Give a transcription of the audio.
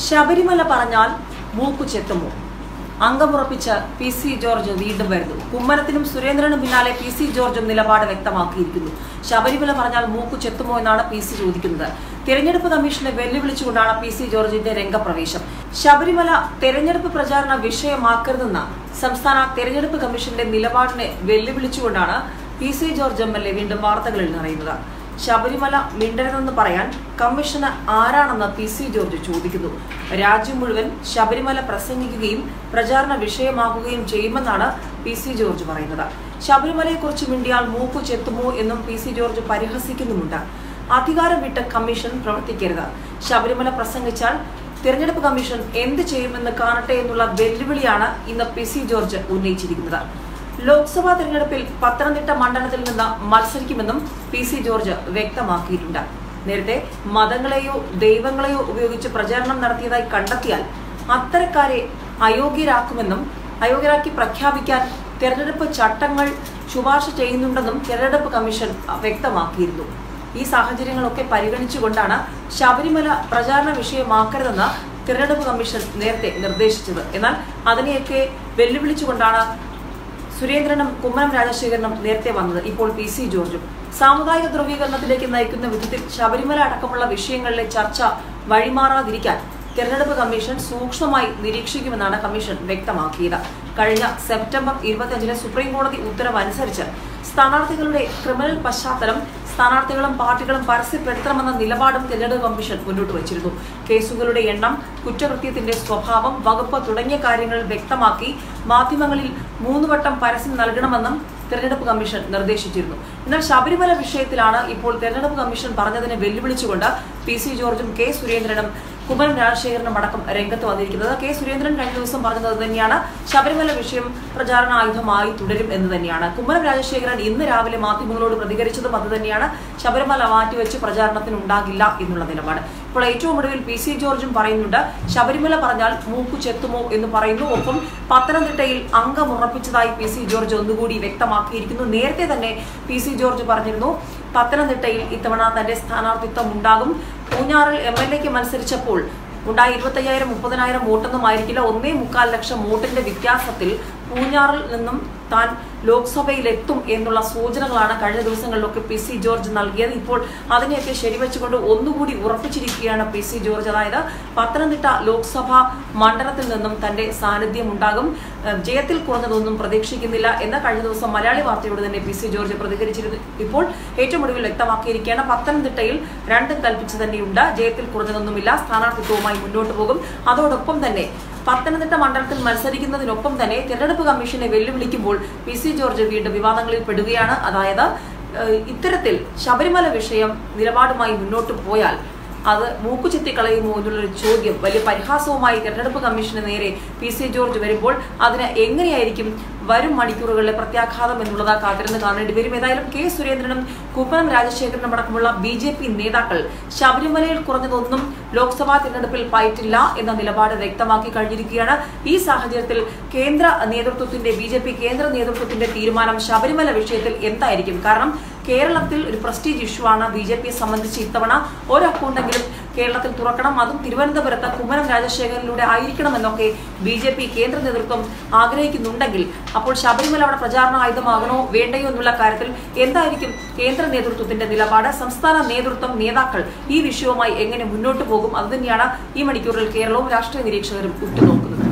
ശബരിമല പറഞ്ഞാൽ മൂക്കു ചെത്തുമോ? അംഗമുറപ്പിച്ച PC George വീണ്ടും വരുന്നു. കുമ്മനത്തിനും സുരേന്ദ്രനും പിന്നാലെ PC ജോർജും നിലപാട് വ്യക്തമാക്കിയിരിക്കുന്നു. ശബരിമല പറഞ്ഞാൽ മൂക്കു ചെത്തുമോ എന്നാണ് PC ചോദിക്കുന്നത്. തെരഞ്ഞെടുപ്പ് കമ്മീഷനെ വെല്ലുവിളിച്ചുകൊണ്ടാണ് PC ജോർജിന്റെ രംഗപ്രവേശം. ശബരിമല തെരഞ്ഞെടുപ്പ് പ്രചാരണ വിഷയമാക്കരുതെന്ന സംസ്ഥാന തെരഞ്ഞെടുപ്പ് കമ്മീഷന്റെ നിലപാടിനെ വെല്ലുവിളിച്ചുകൊണ്ടാണ് PC ജോർജ് MLA വീണ്ടും വാർത്തകളിൽ നിറയുന്നത്. ശബരിമല മിണ്ടരുതെന്ന് പറയാൻ കമ്മീഷന് ആരാണെന്ന് PC ജോർജ് ചോദിക്കുന്നു. രാജ്യം മുഴുവൻ ശബരിമല പ്രസംഗിക്കുകയും പ്രചാരണ വിഷയമാക്കുകയും ചെയ്യുമെന്നാണ് PC ജോർജ് പറയുന്നത്. ശബരിമലയെക്കുറിച്ച് മിണ്ടിയാൽ മൂക്കു ചെത്തുമോ എന്നും PC ജോർജ് പരിഹസിക്കുന്നുമുണ്ട്. അധികാരം വിട്ട് കമ്മീഷൻ പ്രവർത്തിക്കരുത്. ശബരിമല പ്രസംഗിച്ചാൽ തെരഞ്ഞെടുപ്പ് കമ്മീഷൻ എന്ത് ചെയ്യുമെന്ന് കാണട്ടെ എന്നുള്ള വെല്ലുവിളിയാണ് ഇന്ന് PC ജോർജ് ഉന്നയിച്ചിരിക്കുന്നത്. ലോക്സഭാ തെരഞ്ഞെടുപ്പിൽ പത്തനംതിട്ട മണ്ഡലത്തിൽ നിന്ന് മത്സരിക്കുമെന്നും PC ജോർജ് വ്യക്തമാക്കിയിട്ടുണ്ട്. നേരത്തെ മതങ്ങളെയോ ദൈവങ്ങളെയോ ഉപയോഗിച്ച് പ്രചാരണം നടത്തിയതായി കണ്ടെത്തിയാൽ അത്തരക്കാരെ അയോഗ്യരാക്കി പ്രഖ്യാപിക്കാൻ തെരഞ്ഞെടുപ്പ് ചട്ടങ്ങൾ ശുപാർശ ചെയ്യുന്നുണ്ടെന്നും തെരഞ്ഞെടുപ്പ് കമ്മീഷൻ വ്യക്തമാക്കിയിരുന്നു. ഈ സാഹചര്യങ്ങളൊക്കെ പരിഗണിച്ചുകൊണ്ടാണ് ശബരിമല പ്രചാരണ വിഷയമാക്കരുതെന്ന് തെരഞ്ഞെടുപ്പ് കമ്മീഷൻ നേരത്തെ നിർദ്ദേശിച്ചത്. എന്നാൽ അതിനെയൊക്കെ വെല്ലുവിളിച്ചുകൊണ്ടാണ് സുരേന്ദ്രനും കുമ്മനം രാജശേഖരനും നേരത്തെ വന്നത്. ഇപ്പോൾ PC ജോർജും സാമുദായിക ധ്രുവീകരണത്തിലേക്ക് നയിക്കുന്ന വിധത്തിൽ ശബരിമല അടക്കമുള്ള വിഷയങ്ങളിലെ ചർച്ച വഴിമാറാതിരിക്കാൻ തെരഞ്ഞെടുപ്പ് കമ്മീഷൻ സൂക്ഷ്മമായി നിരീക്ഷിക്കുമെന്നാണ് കമ്മീഷൻ വ്യക്തമാക്കിയത്. കഴിഞ്ഞ സെപ്റ്റംബർ 25 സുപ്രീം കോടതി ഉത്തരവ് അനുസരിച്ച് സ്ഥാനാർത്ഥികളുടെ ക്രിമിനൽ പശ്ചാത്തലം സ്ഥാനാർത്ഥികളും പാർട്ടികളും പരസ്യപ്പെടുത്തണമെന്ന നിലപാടും തെരഞ്ഞെടുപ്പ് കമ്മീഷൻ മുന്നോട്ട് വച്ചിരുന്നു. കേസുകളുടെ എണ്ണം, കുറ്റകൃത്യത്തിന്റെ സ്വഭാവം, വകുപ്പ് തുടങ്ങിയ കാര്യങ്ങൾ വ്യക്തമാക്കി മാധ്യമങ്ങളിൽ 3 വട്ടം പരസ്യം നൽകണമെന്നും തെരഞ്ഞെടുപ്പ് കമ്മീഷൻ നിർദ്ദേശിച്ചിരുന്നു. എന്നാൽ ശബരിമല വിഷയത്തിലാണ് ഇപ്പോൾ തെരഞ്ഞെടുപ്പ് കമ്മീഷൻ പറഞ്ഞതിനെ വെല്ലുവിളിച്ചുകൊണ്ട് PC ജോർജും K സുരേന്ദ്രനും കുമ്മനം രാജശേഖരനും അടക്കം രംഗത്ത് വന്നിരിക്കുന്നത്. K സുരേന്ദ്രൻ കഴിഞ്ഞ ദിവസം പറഞ്ഞത് തന്നെയാണ്, ശബരിമല വിഷയം പ്രചാരണ ആയുധമായി തുടരും എന്ന് തന്നെയാണ്. കുമ്മനം രാജശേഖരൻ ഇന്ന് രാവിലെ മാധ്യമങ്ങളോട് പ്രതികരിച്ചതും അത് തന്നെയാണ്, ശബരിമല മാറ്റിവെച്ച് പ്രചാരണത്തിന് ഉണ്ടാകില്ല എന്നുള്ള നിലപാട്. ഇപ്പോൾ ഏറ്റവും ഒടുവിൽ PC ജോർജും പറയുന്നുണ്ട്, ശബരിമല പറഞ്ഞാൽ മൂക്കു ചെത്തുമോ എന്ന് പറയുന്നു. ഒപ്പം പത്തനംതിട്ടയിൽ അംഗമുറപ്പിച്ചതായി PC ജോർജ് ഒന്നുകൂടി വ്യക്തമാക്കിയിരിക്കുന്നു. നേരത്തെ തന്നെ PC ജോർജ് പറഞ്ഞിരുന്നു, പത്തനംതിട്ടയിൽ ഇത്തവണ തന്റെ സ്ഥാനാർത്ഥിത്വം ഉണ്ടാകും. പൂഞ്ഞാറിൽ MLAക്ക് മത്സരിച്ചപ്പോൾ ഉണ്ടായ 25,000-30,000 വോട്ടൊന്നും ആയിരിക്കില്ല, 1.25 ലക്ഷം വോട്ടിന്റെ വ്യത്യാസത്തിൽ പൂഞ്ഞാറിൽ നിന്നും താൻ ലോക്സഭയിലെത്തും എന്നുള്ള സൂചനകളാണ് കഴിഞ്ഞ ദിവസങ്ങളിലൊക്കെ PC ജോർജ് നൽകിയത്. ഇപ്പോൾ അതിനെയൊക്കെ ശരിവെച്ചുകൊണ്ട് ഒന്നുകൂടി ഉറപ്പിച്ചിരിക്കുകയാണ് PC ജോർജ്. അതായത് പത്തനംതിട്ട ലോക്സഭാ മണ്ഡലത്തിൽ നിന്നും തന്റെ സാന്നിധ്യം ഉണ്ടാകും, ജയത്തിൽ കുറഞ്ഞതൊന്നും പ്രതീക്ഷിക്കുന്നില്ല എന്ന കഴിഞ്ഞ ദിവസം മലയാളി വാർത്തയോട് തന്നെ PC ജോർജ് പ്രതികരിച്ചിരുന്നു. ഇപ്പോൾ ഏറ്റവും ഒടുവിൽ വ്യക്തമാക്കിയിരിക്കുകയാണ്, പത്തനംതിട്ടയിൽ 2 കൽപ്പിച്ച് തന്നെയുണ്ട്, ജയത്തിൽ കുറഞ്ഞതൊന്നുമില്ല, സ്ഥാനാർത്ഥിത്വവുമായി മുന്നോട്ട് പോകും. അതോടൊപ്പം തന്നെ പത്തനംതിട്ട മണ്ഡലത്തിൽ മത്സരിക്കുന്നതിനൊപ്പം തന്നെ തെരഞ്ഞെടുപ്പ് കമ്മീഷനെ വെല്ലുവിളിക്കുമ്പോൾ PC ജോർജ് വീണ്ടും വിവാദങ്ങളിൽ പെടുകയാണ്. അതായത് ഇത്തരത്തിൽ ശബരിമല വിഷയം നിലപാടുമായി മുന്നോട്ട് പോയാൽ അത് മൂക്കുചെത്തിക്കളയുമോ എന്നുള്ളൊരു ചോദ്യം, വലിയ പരിഹാസവുമായി തെരഞ്ഞെടുപ്പ് കമ്മീഷന് നേരെ PC ജോർജ് വരുമ്പോൾ അതിന് എങ്ങനെയായിരിക്കും വരും മണിക്കൂറുകളിലെ പ്രത്യാഘാതം എന്നുള്ളത് കാത്തിരുന്ന് കാണേണ്ടി വരും. ഏതായാലും K സുരേന്ദ്രനും കുമ്മനം രാജശേഖരനും അടക്കമുള്ള BJP നേതാക്കൾ ശബരിമലയിൽ കുറഞ്ഞതൊന്നും ലോക്സഭാ തെരഞ്ഞെടുപ്പിൽ പയറ്റില്ല എന്ന നിലപാട് വ്യക്തമാക്കി കഴിഞ്ഞിരിക്കുകയാണ്. ഈ സാഹചര്യത്തിൽ BJP കേന്ദ്ര നേതൃത്വത്തിന്റെ തീരുമാനം ശബരിമല വിഷയത്തിൽ എന്തായിരിക്കും? കാരണം കേരളത്തിൽ ഒരു പ്രസ്റ്റീജ് ഇഷ്യൂ ആണ് BJPയെ സംബന്ധിച്ച്. ഇത്തവണ ഒരു അക്കൗണ്ടെങ്കിലും കേരളത്തിൽ തുറക്കണം, അതും തിരുവനന്തപുരത്ത് കുമ്മനം രാജശേഖരനിലൂടെ ആയിരിക്കണമെന്നൊക്കെ BJP കേന്ദ്ര നേതൃത്വം ആഗ്രഹിക്കുന്നുണ്ടെങ്കിൽ അപ്പോൾ ശബരിമല അവിടെ പ്രചാരണ ആയുധമാകണോ വേണ്ടയോ എന്നുള്ള കാര്യത്തിൽ എന്തായിരിക്കും കേന്ദ്ര നേതൃത്വത്തിന്റെ നിലപാട്? സംസ്ഥാന നേതാക്കൾ ഈ വിഷയവുമായി എങ്ങനെ മുന്നോട്ട് പോകും? അതുതന്നെയാണ് ഈ മണിക്കൂറിൽ കേരളവും രാഷ്ട്രീയ നിരീക്ഷകരും ഉറ്റുനോക്കുന്നത്.